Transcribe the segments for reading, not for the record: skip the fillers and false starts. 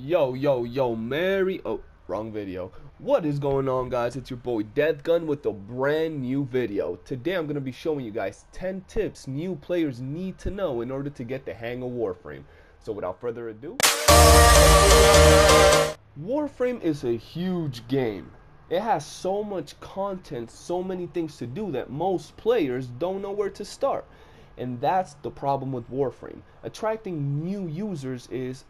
Yo, Mary. Oh, wrong video. What is going on, guys? It's your boy Deathgun with a brand new video. Today I'm going to be showing you guys 10 tips new players need to know in order to get the hang of Warframe. So without further ado, Warframe is a huge game. It has so much content, so many things to do that most players don't know where to start. And that's the problem with Warframe. Attracting new users is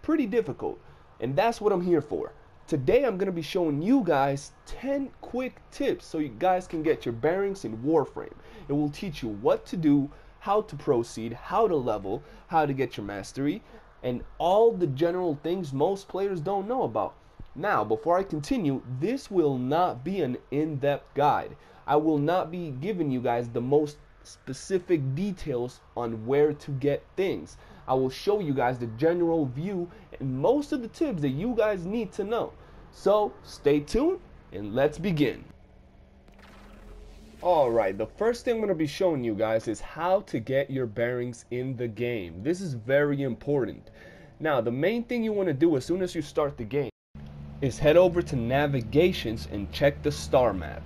pretty difficult, and that's what I'm here for. Today I'm going to be showing you guys 10 quick tips so you guys can get your bearings in Warframe. It will teach you what to do, how to proceed, how to level, how to get your mastery, and all the general things most players don't know about. Now, before I continue, this will not be an in-depth guide. I will not be giving you guys the most specific details on where to get things. I will show you guys the general view and most of the tips that you guys need to know. So stay tuned and let's begin. Alright, the first thing I'm going to be showing you guys is how to get your bearings in the game. This is very important. Now, the main thing you want to do as soon as you start the game is head over to navigations and check the star map.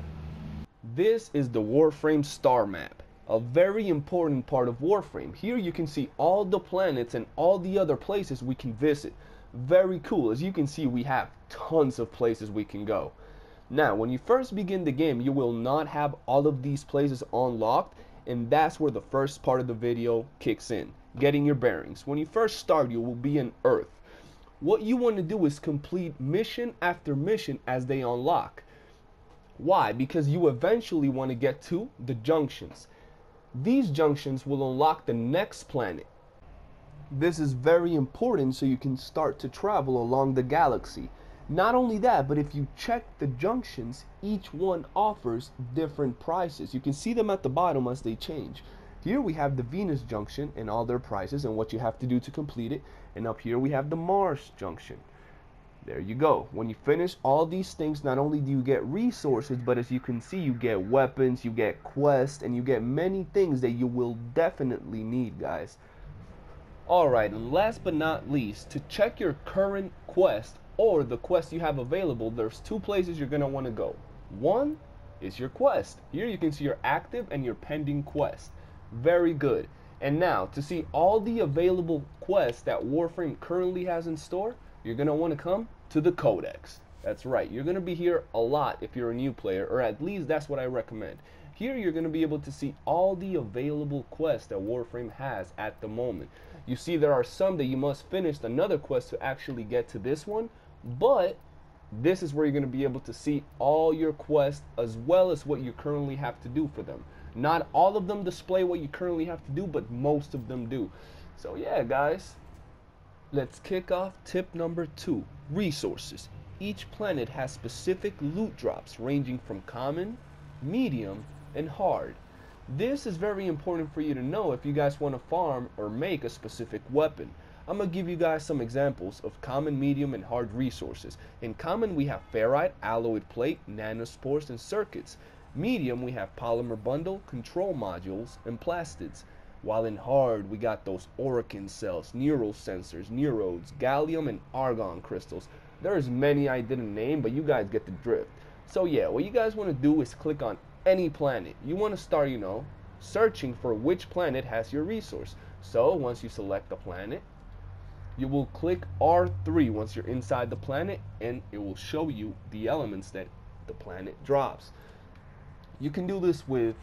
This is the Warframe star map, a very important part of Warframe. Here you can see all the planets and all the other places we can visit. Very cool. As you can see, we have tons of places we can go. Now, when you first begin the game, you will not have all of these places unlocked, and that's where the first part of the video kicks in, getting your bearings. When you first start, you will be in Earth. What you want to do is complete mission after mission as they unlock. Why? Because you eventually want to get to the junctions. These junctions will unlock the next planet. This is very important so you can start to travel along the galaxy. Not only that, but if you check the junctions, each one offers different prices. You can see them at the bottom as they change. Here we have the Venus junction and all their prices and what you have to do to complete it. And up here we have the Mars junction. There you go. When you finish all these things, not only do you get resources, but as you can see, you get weapons, you get quests, and you get many things that you will definitely need, guys. Alright, and last but not least, to check your current quest or the quest you have available, there's two places you're going to want to go. One is your quest. Here you can see your active and your pending quest. Very good. And now, to see all the available quests that Warframe currently has in store, you're going to want to come to the codex. That's right. You're going to be here a lot if you're a new player, or at least that's what I recommend. Here you're going to be able to see all the available quests that Warframe has at the moment. You see there are some that you must finish another quest to actually get to this one, but this is where you're going to be able to see all your quests as well as what you currently have to do for them. Not all of them display what you currently have to do, but most of them do. So yeah, guys. Let's kick off tip number 2, resources. Each planet has specific loot drops ranging from common, medium, and hard. This is very important for you to know if you guys want to farm or make a specific weapon. I'm going to give you guys some examples of common, medium, and hard resources. In common, we have ferrite, alloyed plate, nanospores, and circuits. Medium, we have polymer bundle, control modules, and plastids. While in hard, we got those orikin cells, neural sensors, neurodes, gallium, and argon crystals. There's many I didn't name, but you guys get the drift. So yeah, what you guys want to do is click on any planet. You want to start, searching for which planet has your resource. So once you select the planet, you will click R3 once you're inside the planet, and it will show you the elements that the planet drops. You can do this with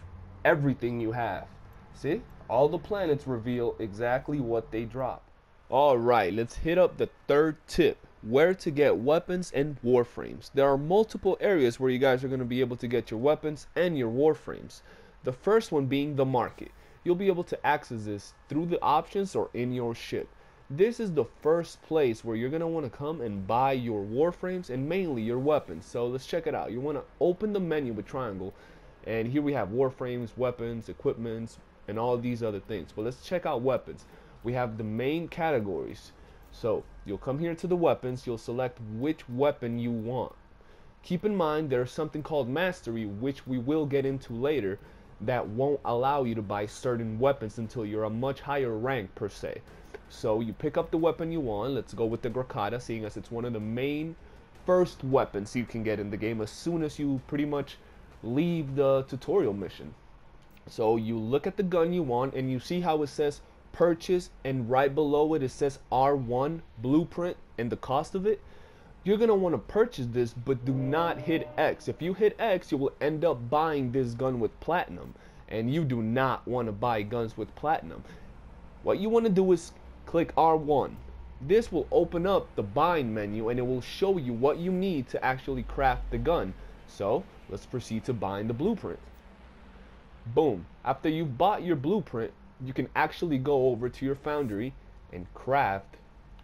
everything you have. See? All the planets reveal exactly what they drop. Alright, let's hit up the third tip. Where to get weapons and warframes. There are multiple areas where you guys are going to be able to get your weapons and your warframes. The first one being the market. You'll be able to access this through the options or in your ship. This is the first place where you're going to want to come and buy your warframes and mainly your weapons. So let's check it out. You want to open the menu with triangle, and here we have warframes, weapons, equipments, and all these other things. But let's check out weapons. We have the main categories. So you'll come here to the weapons, you'll select which weapon you want. Keep in mind there's something called mastery, which we will get into later, that won't allow you to buy certain weapons until you're a much higher rank per se. So you pick up the weapon you want. Let's go with the Grakata, seeing as it's one of the main first weapons you can get in the game as soon as you pretty much leave the tutorial mission. So you look at the gun you want and you see how it says purchase, and right below it says R1 blueprint and the cost of it. You're going to want to purchase this, but do not hit X. If you hit X, you will end up buying this gun with platinum, and you do not want to buy guns with platinum. What you want to do is click R1. This will open up the buying menu and it will show you what you need to actually craft the gun. So let's proceed to buying the blueprint. Boom. After you've bought your blueprint, you can actually go over to your foundry and craft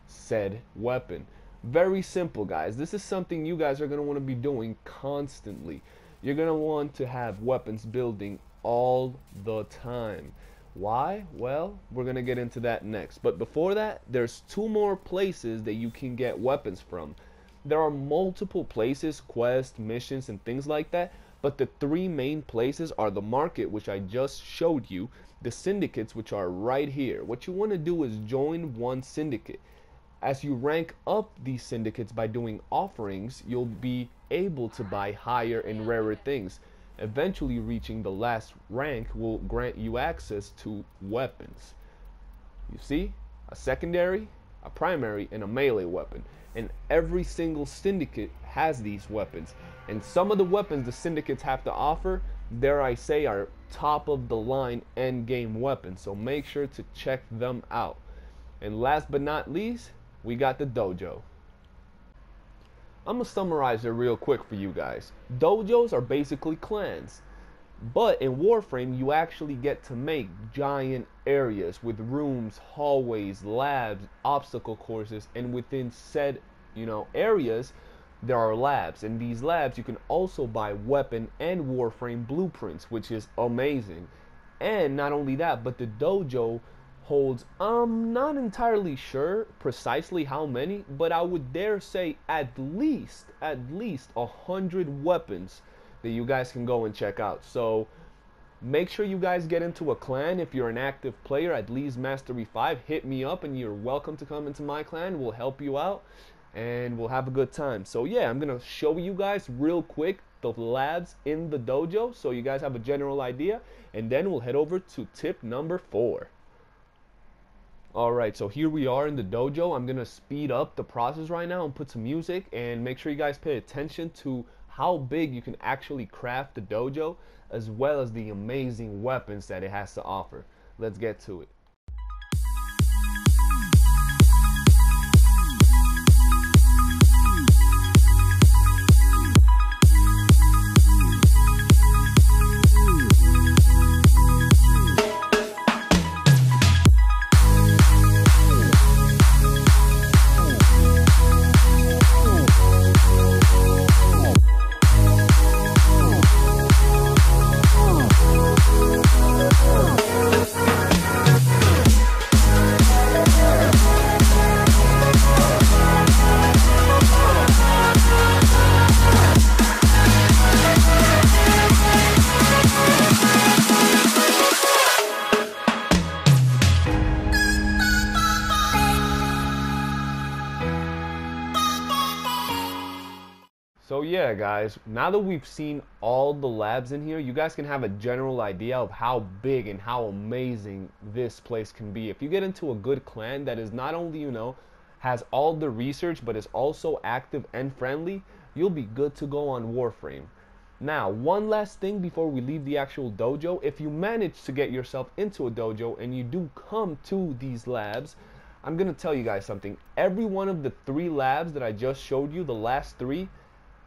said weapon. Very simple, guys. This is something you guys are going to want to be doing constantly. You're going to want to have weapons building all the time. Why? Well, we're going to get into that next. But before that, there's 2 more places that you can get weapons from. There are multiple places, quests, missions, and things like that. But the 3 main places are the market, which I just showed you, the syndicates, which are right here. What you want to do is join one syndicate. As you rank up these syndicates by doing offerings, you'll be able to buy higher and rarer things. Eventually reaching the last rank will grant you access to weapons. You see, a secondary, a primary, and a melee weapon. And every single syndicate has these weapons. And some of the weapons the syndicates have to offer, dare I say, are top of the line end game weapons. So make sure to check them out. And last but not least, we got the dojo. I'm going to summarize it real quick for you guys. Dojos are basically clans. But in Warframe, you actually get to make giant areas with rooms, hallways, labs, obstacle courses, and within said, areas, there are labs. In these labs, you can also buy weapon and Warframe blueprints, which is amazing. And not only that, but the dojo holds, I'm not entirely sure precisely how many, but I would dare say at least 100 weapons that you guys can go and check out. So make sure you guys get into a clan. If you're an active player, at least Mastery 5, hit me up and you're welcome to come into my clan. We'll help you out and we'll have a good time. So yeah, I'm gonna show you guys real quick the labs in the dojo so you guys have a general idea, and then we'll head over to tip number 4. Alright, so here we are in the dojo. I'm going to speed up the process right now and put some music, and make sure you guys pay attention to how big you can actually craft the dojo, as well as the amazing weapons that it has to offer. Let's get to it. So yeah, guys, now that we've seen all the labs in here, you guys can have a general idea of how big and how amazing this place can be. If you get into a good clan that is not only, has all the research, but is also active and friendly, you'll be good to go on Warframe. Now, one last thing before we leave the actual dojo. If you manage to get yourself into a dojo and you do come to these labs, I'm going to tell you guys something. Every one of the 3 labs that I just showed you, the last 3,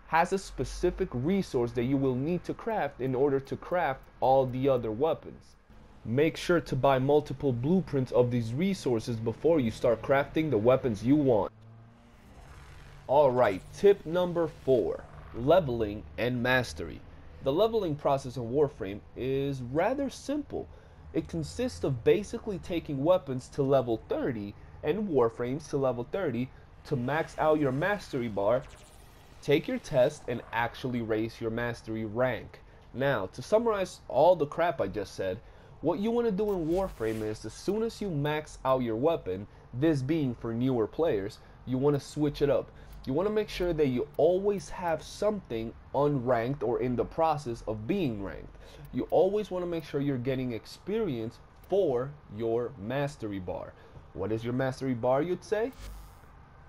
has a specific resource that you will need to craft in order to craft all the other weapons. Make sure to buy multiple blueprints of these resources before you start crafting the weapons you want. Alright, tip number 4, leveling and mastery. The leveling process in Warframe is rather simple. It consists of basically taking weapons to level 30 and Warframes to level 30 to max out your mastery bar. Take your test and actually raise your mastery rank. Now, to summarize all the crap I just said, What you want to do in Warframe is, as soon as you max out your weapon, this being for newer players, you want to switch it up. You want to make sure that you always have something unranked or in the process of being ranked. You always want to make sure you're getting experience for your mastery bar. What is your mastery bar, you'd say?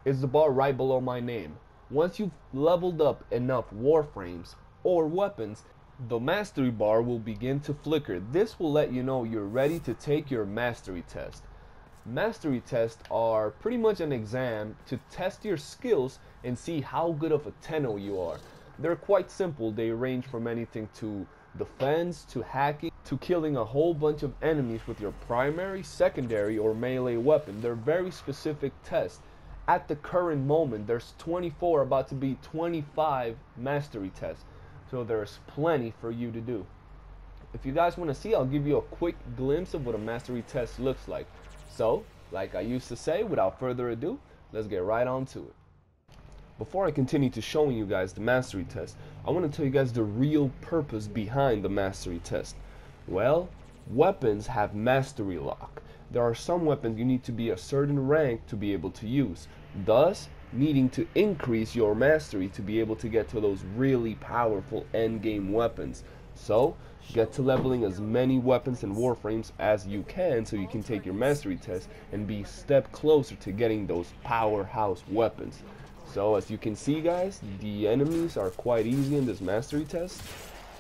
It's the bar right below my name. Once you've leveled up enough warframes or weapons, the mastery bar will begin to flicker. This will let you know you're ready to take your mastery test. Mastery tests are pretty much an exam to test your skills and see how good of a tenno you are. They're quite simple. They range from anything to defense, to hacking, to killing a whole bunch of enemies with your primary, secondary, or melee weapon. They're very specific tests. At the current moment, there's 24, about to be 25 mastery tests. So there's plenty for you to do. If you guys want to see, I'll give you a quick glimpse of what a mastery test looks like. So, like I used to say, without further ado, let's get right on to it. Before I continue to showing you guys the mastery test, I want to tell you guys the real purpose behind the mastery test. Well, weapons have mastery lock. There are some weapons you need to be a certain rank to be able to use, thus needing to increase your mastery to be able to get to those really powerful endgame weapons. So, get to leveling as many weapons and warframes as you can so you can take your mastery test and be a step closer to getting those powerhouse weapons. So as you can see, guys, the enemies are quite easy in this mastery test,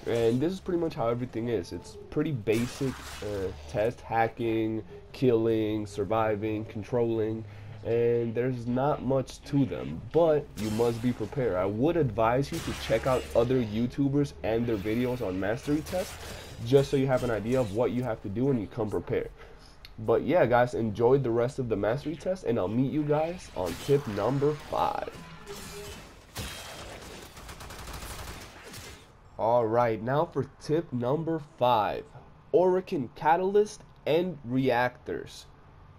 and this is pretty much how everything is. It's pretty basic test: hacking, killing, surviving, controlling, and there's not much to them, but you must be prepared. I would advise you to check out other YouTubers and their videos on mastery tests, just so you have an idea of what you have to do and you come prepared. But yeah, guys, enjoy the rest of the mastery test, and I'll meet you guys on tip number 5. Alright, now for tip number 5. Orikin catalyst and reactors.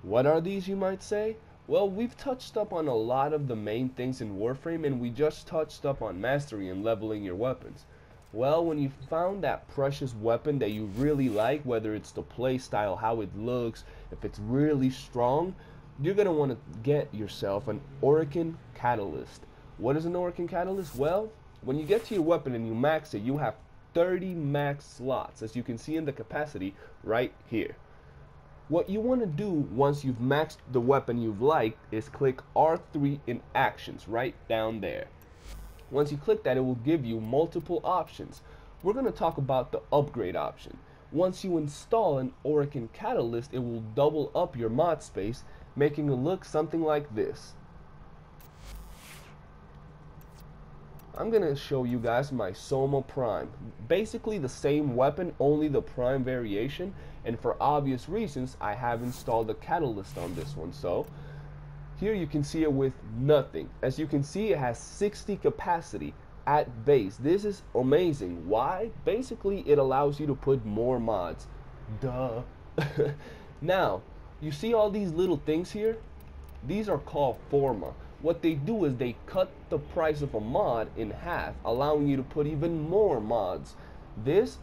What are these, you might say? Well, we've touched up on a lot of the main things in Warframe, and we just touched up on mastery and leveling your weapons. Well, when you found that precious weapon that you really like, whether it's the play style, how it looks, if it's really strong, you're going to want to get yourself an Orikin catalyst. What is an Orikin catalyst? Well, when you get to your weapon and you max it, you have 30 max slots, as you can see in the capacity right here. What you want to do once you've maxed the weapon you've liked is click R3 in actions right down there. Once you click that, it will give you multiple options. We're going to talk about the upgrade option. Once you install an Orikin catalyst, it will double up your mod space, making it look something like this. I'm going to show you guys my Soma Prime. Basically the same weapon, only the Prime variation, and for obvious reasons I have installed the catalyst on this one. So here you can see it with nothing. As you can see, it has 60 capacity at base. This is amazing. Why? Basically, it allows you to put more mods. Duh. Now, you see all these little things here? These are called forma. What they do is they cut the price of a mod in half, allowing you to put even more mods. This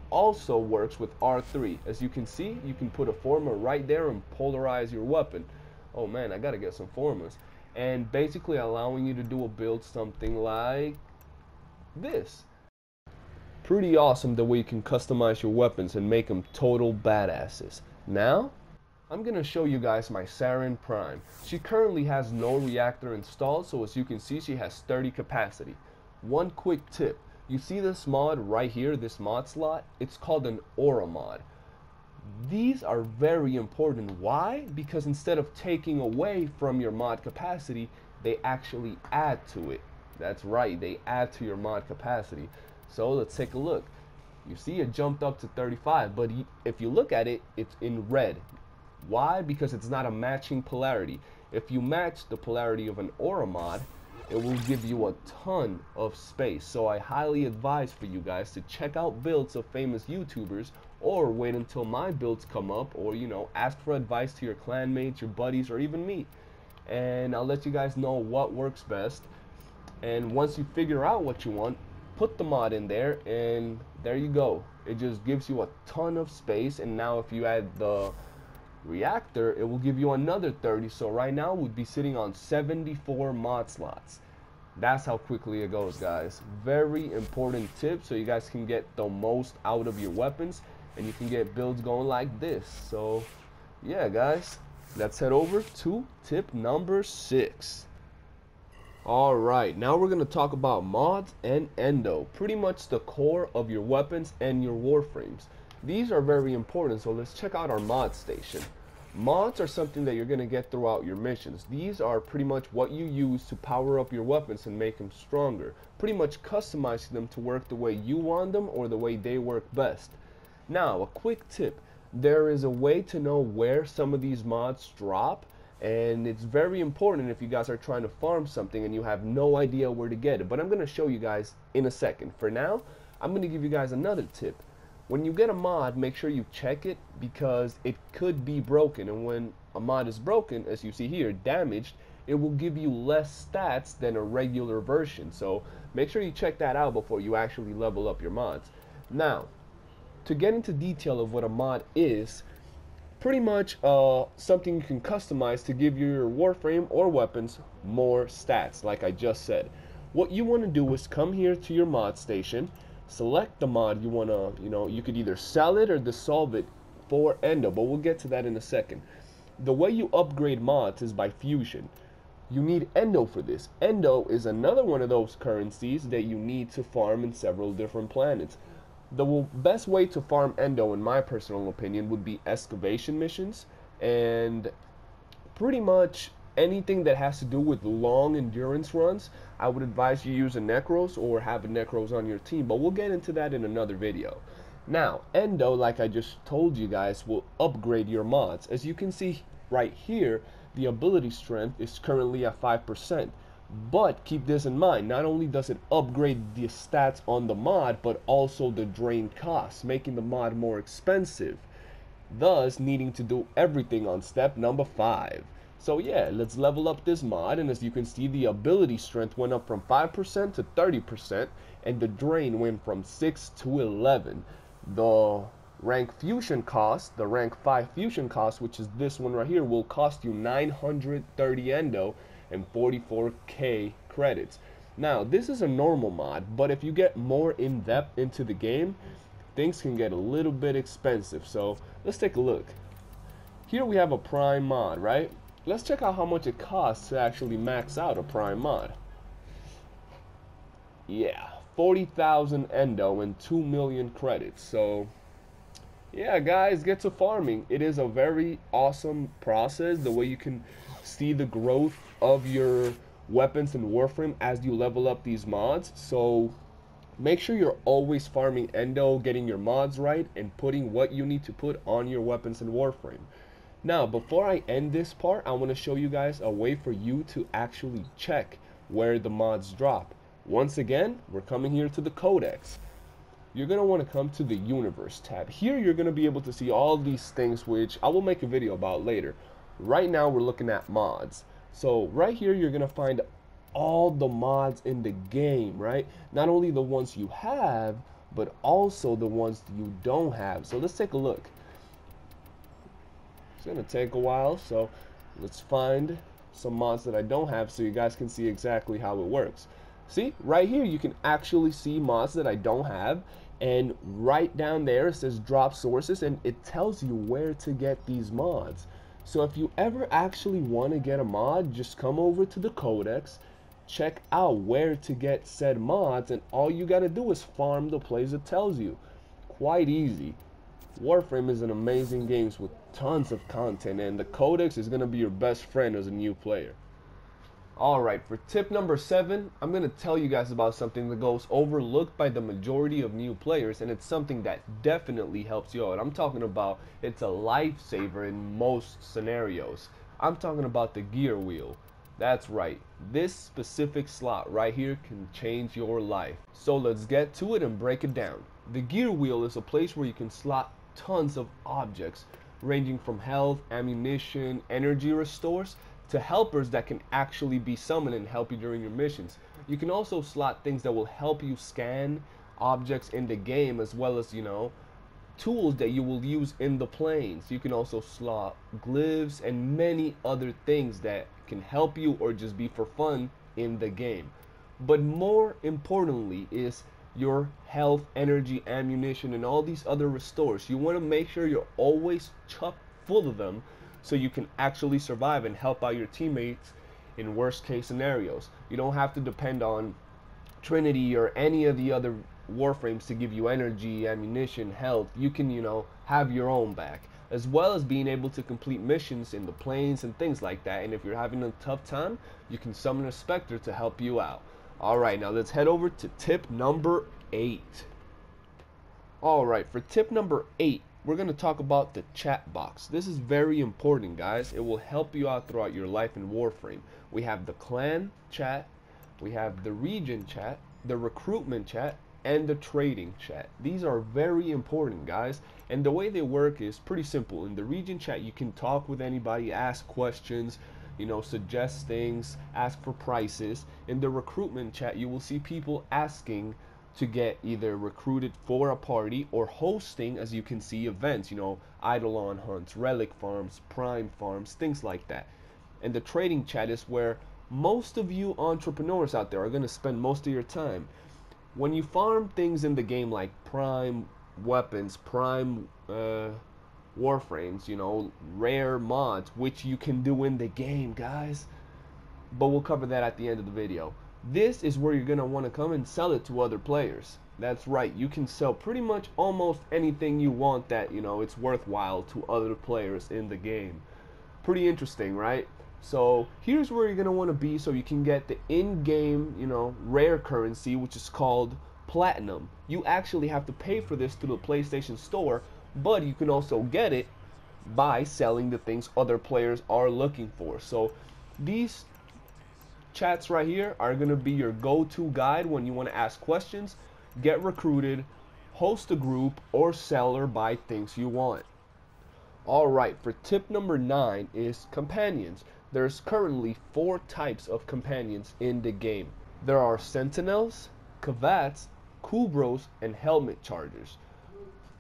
also works with R3. As you can see, you can put a forma right there and polarize your weapon. Oh man, I gotta get some formas. And basically allowing you to do a build something like this. Pretty awesome the way you can customize your weapons and make them total badasses. Now, I'm gonna show you guys my Sarin Prime. She currently has no reactor installed, so as you can see, she has 30 capacity. One quick tip. You see this mod right here, this mod slot? It's called an aura mod. These are very important. Why? Because instead of taking away from your mod capacity, they actually add to it. That's right, they add to your mod capacity. So let's take a look. You see it jumped up to 35, but if you look at it, it's in red. Why? Because it's not a matching polarity. If you match the polarity of an aura mod, it will give you a ton of space. So I highly advise for you guys to check out builds of famous YouTubers, or wait until my builds come up, or ask for advice to your clanmates, your buddies, or even me, and I'll let you guys know what works best. And once you figure out what you want, put the mod in there, and there you go. It just gives you a ton of space. And now if you add the reactor, it will give you another 30. So right now we'd be sitting on 74 mod slots. That's how quickly it goes, guys. Very important tip, so you guys can get the most out of your weapons and you can get builds going like this. So yeah, guys, let's head over to tip number 6. Alright, now we're going to talk about mods and endo, pretty much the core of your weapons and your warframes. These are very important, so let's check out our mod station. Mods are something that you're going to get throughout your missions. These are pretty much what you use to power up your weapons and make them stronger. Pretty much customizing them to work the way you want them or the way they work best. Now, a quick tip. There is a way to know where some of these mods drop, and it's very important if you guys are trying to farm something and you have no idea where to get it. But I'm going to show you guys in a second. For now, I'm going to give you guys another tip. When you get a mod, make sure you check it because it could be broken, and when a mod is broken, as you see here, damaged, it will give you less stats than a regular version. So make sure you check that out before you actually level up your mods. Now, to get into detail of what a mod is, pretty much something you can customize to give your warframe or weapons more stats, like I just said. What you want to do is come here to your mod station, select the mod you want to, you could either sell it or dissolve it for endo, but we'll get to that in a second. The way you upgrade mods is by fusion. You need endo for this. Endo is another one of those currencies that you need to farm in several different planets. The best way to farm endo, in my personal opinion, would be excavation missions, and pretty much anything that has to do with long endurance runs. I would advise you use a necros or have a necros on your team, but we'll get into that in another video. Now, endo, like I just told you guys, will upgrade your mods. As you can see right here, the ability strength is currently at 5%. But keep this in mind, not only does it upgrade the stats on the mod, but also the drain costs, making the mod more expensive, thus needing to do everything on step number 5. So yeah, let's level up this mod, and as you can see, the ability strength went up from 5% to 30%, and the drain went from 6 to 11. The rank fusion cost, the rank 5 fusion cost, which is this one right here, will cost you 930 endo and 44k credits. Now, this is a normal mod, but if you get more in depth into the game, things can get a little bit expensive. So let's take a look. Here we have a prime mod, right? Let's check out how much it costs to actually max out a prime mod. Yeah, 40,000 endo and 2 million credits. So yeah, guys, get to farming. It is a very awesome process, the way you can see the growth of your weapons in Warframe as you level up these mods. So make sure you're always farming endo, getting your mods right, and putting what you need to put on your weapons in Warframe. Now, before I end this part, I want to show you guys a way for you to actually check where the mods drop. Once again, we're coming here to the codex. You're going to want to come to the universe tab. Here you're going to be able to see all these things, which I will make a video about later. Right now we're looking at mods. So right here you're going to find all the mods in the game, right? Not only the ones you have, but also the ones you don't have. So let's take a look. It's going to take a while, so let's find some mods that I don't have so you guys can see exactly how it works. See, right here you can actually see mods that I don't have, and right down there it says drop sources, and it tells you where to get these mods. So if you ever actually want to get a mod, just come over to the codex, check out where to get said mods, and all you got to do is farm the place it tells you. Quite easy. Warframe is an amazing game with tons of content, and the codex is going to be your best friend as a new player. Alright, for tip number 7, I'm going to tell you guys about something that goes overlooked by the majority of new players, and it's something that definitely helps you out. I'm talking about, it's a lifesaver in most scenarios. I'm talking about the gear wheel. That's right, this specific slot right here can change your life. So let's get to it and break it down. The gear wheel is a place where you can slot tons of objects, ranging from health, ammunition, energy restores, to helpers that can actually be summoned and help you during your missions. You can also slot things that will help you scan objects in the game, as well as, you know, tools that you will use in the planes. You can also slot glyphs and many other things that can help you or just be for fun in the game. But more importantly is your health, energy, ammunition, and all these other restores. You want to make sure you're always chock full of them so you can actually survive and help out your teammates in worst case scenarios. You don't have to depend on Trinity or any of the other Warframes to give you energy, ammunition, health. You can, you know, have your own back, as well as being able to complete missions in the planes and things like that. And if you're having a tough time, you can summon a Spectre to help you out. Alright, now let's head over to tip number 8. Alright, for tip number 8, we're going to talk about the chat box. This is very important, guys. It will help you out throughout your life in Warframe. We have the clan chat, we have the region chat, the recruitment chat, and the trading chat. These are very important, guys, and the way they work is pretty simple. In the region chat, you can talk with anybody, ask questions, you know, suggest things, ask for prices. In the recruitment chat, you will see people asking to get either recruited for a party or hosting, as you can see, events, you know, eidolon hunts, relic farms, prime farms, things like that. And the trading chat is where most of you entrepreneurs out there are going to spend most of your time. When you farm things in the game like prime weapons, prime warframes, you know, rare mods, which you can do in the game, guys, but we'll cover that at the end of the video. This is where you're going to want to come and sell it to other players. That's right, you can sell pretty much almost anything you want that, you know, it's worthwhile to other players in the game. Pretty interesting, right? So here's where you're going to want to be so you can get the in-game, you know, rare currency, which is called platinum. You actually have to pay for this through the PlayStation Store, but you can also get it by selling the things other players are looking for. So these chats right here are going to be your go-to guide when you want to ask questions, get recruited, host a group, or sell or buy things you want. Alright, for tip number 9 is companions. There's currently 4 types of companions in the game. There are sentinels, cavats, kubros, and helmet chargers.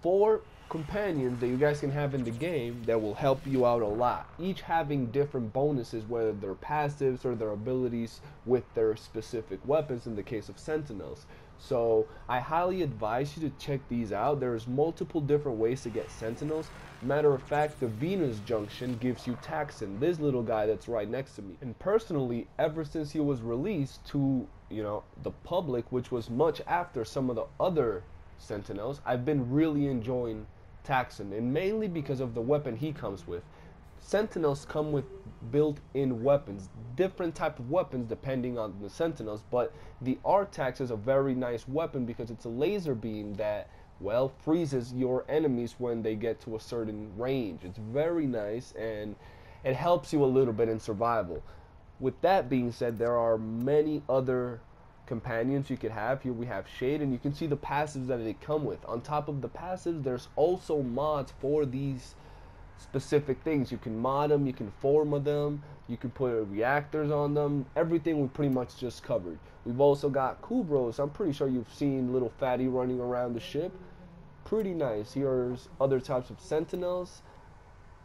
4 companions that you guys can have in the game that will help you out a lot, each having different bonuses, whether they're passives or their abilities with their specific weapons in the case of sentinels. So I highly advise you to check these out. There's multiple different ways to get sentinels. Matter of fact, the Venus Junction gives you Taxon, this little guy that's right next to me. And personally, ever since he was released to, you know, the public, which was much after some of the other sentinels, I've been really enjoying Taxon, and mainly because of the weapon he comes with. Sentinels come with built-in weapons, different type of weapons depending on the sentinels, but the Artax is a very nice weapon because it's a laser beam that, well, freezes your enemies when they get to a certain range. It's very nice, and it helps you a little bit in survival. With that being said, there are many other companions you could have. Here we have Shade, and you can see the passives that they come with. On top of the passives, there's also mods for these specific things. You can mod them, you can forma them, you can put reactors on them. Everything we pretty much just covered. We've also got Kubros. I'm pretty sure you've seen little fatty running around the ship. Pretty nice. Here's other types of sentinels.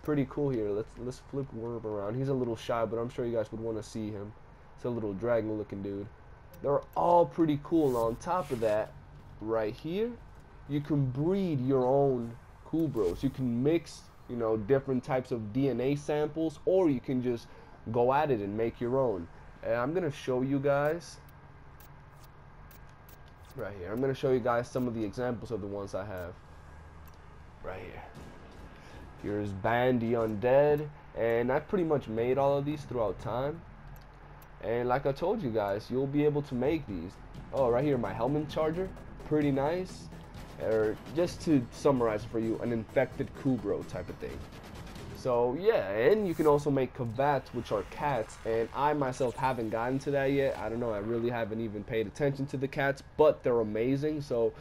Pretty cool here. Let's flip Worm around. He's a little shy, but I'm sure you guys would want to see him. It's a little dragon looking dude. They're all pretty cool. On top of that, right here, you can breed your own Kubros. You can mix, you know, different types of DNA samples, or you can just go at it and make your own. And I'm gonna show you guys right here. I'm gonna show you guys some of the examples of the ones I have right here. Here's Bandy Undead, and I pretty much made all of these throughout time. And like I told you guys, you'll be able to make these. Oh, right here, my helmet charger, pretty nice. Or just to summarize for you, an infected Kubro type of thing. So yeah, and you can also make cavats, which are cats, and I myself haven't gotten to that yet. I don't know, I really haven't even paid attention to the cats, but they're amazing. So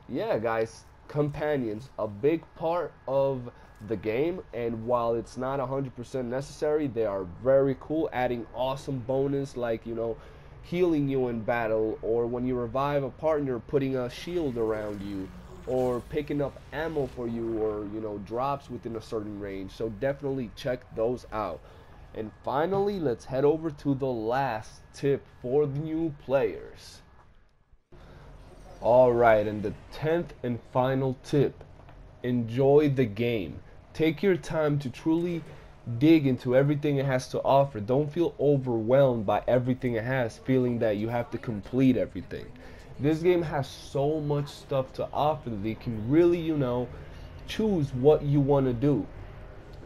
yeah, guys, companions, a big part of the game, and while it's not 100% necessary, they are very cool, adding awesome bonus like, you know, healing you in battle, or when you revive a partner, putting a shield around you, or picking up ammo for you, or, you know, drops within a certain range. So definitely check those out. And finally, let's head over to the last tip for the new players. Alright, and the 10th and final tip: enjoy the game. Take your time to truly dig into everything it has to offer. Don't feel overwhelmed by everything it has, feeling that you have to complete everything. This game has so much stuff to offer that you can really, you know, choose what you want to do.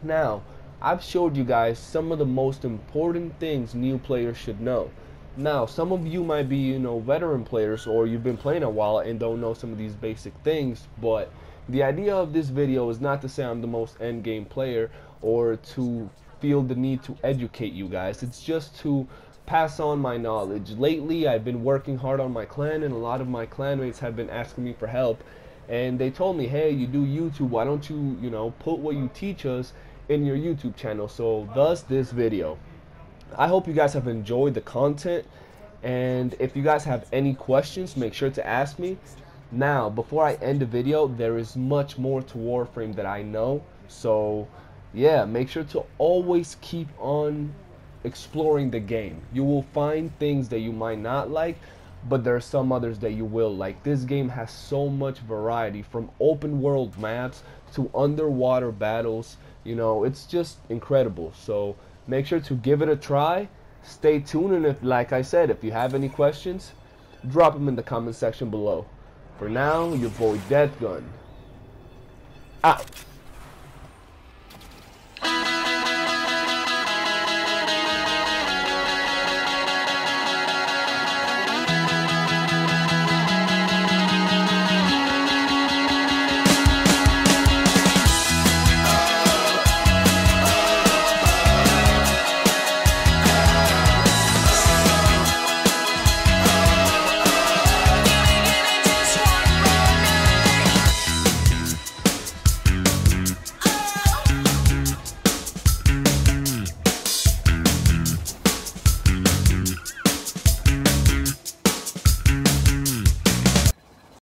Now, I've showed you guys some of the most important things new players should know. Now, some of you might be, you know, veteran players, or you've been playing a while and don't know some of these basic things, but the idea of this video is not to say I'm the most end game player or to feel the need to educate you guys. It's just to pass on my knowledge. Lately, I've been working hard on my clan, and a lot of my clanmates have been asking me for help, and they told me, hey, you do YouTube, why don't you, you know, put what you teach us in your YouTube channel? So thus this video. I hope you guys have enjoyed the content, and if you guys have any questions, make sure to ask me. Now, before I end the video, there is much more to Warframe that I know, so yeah, make sure to always keep on exploring the game. You will find things that you might not like, but there are some others that you will like. This game has so much variety, from open world maps to underwater battles. You know, it's just incredible. So make sure to give it a try. Stay tuned, and if, like I said, if you have any questions, drop them in the comment section below. For now, your boy Death Gun out.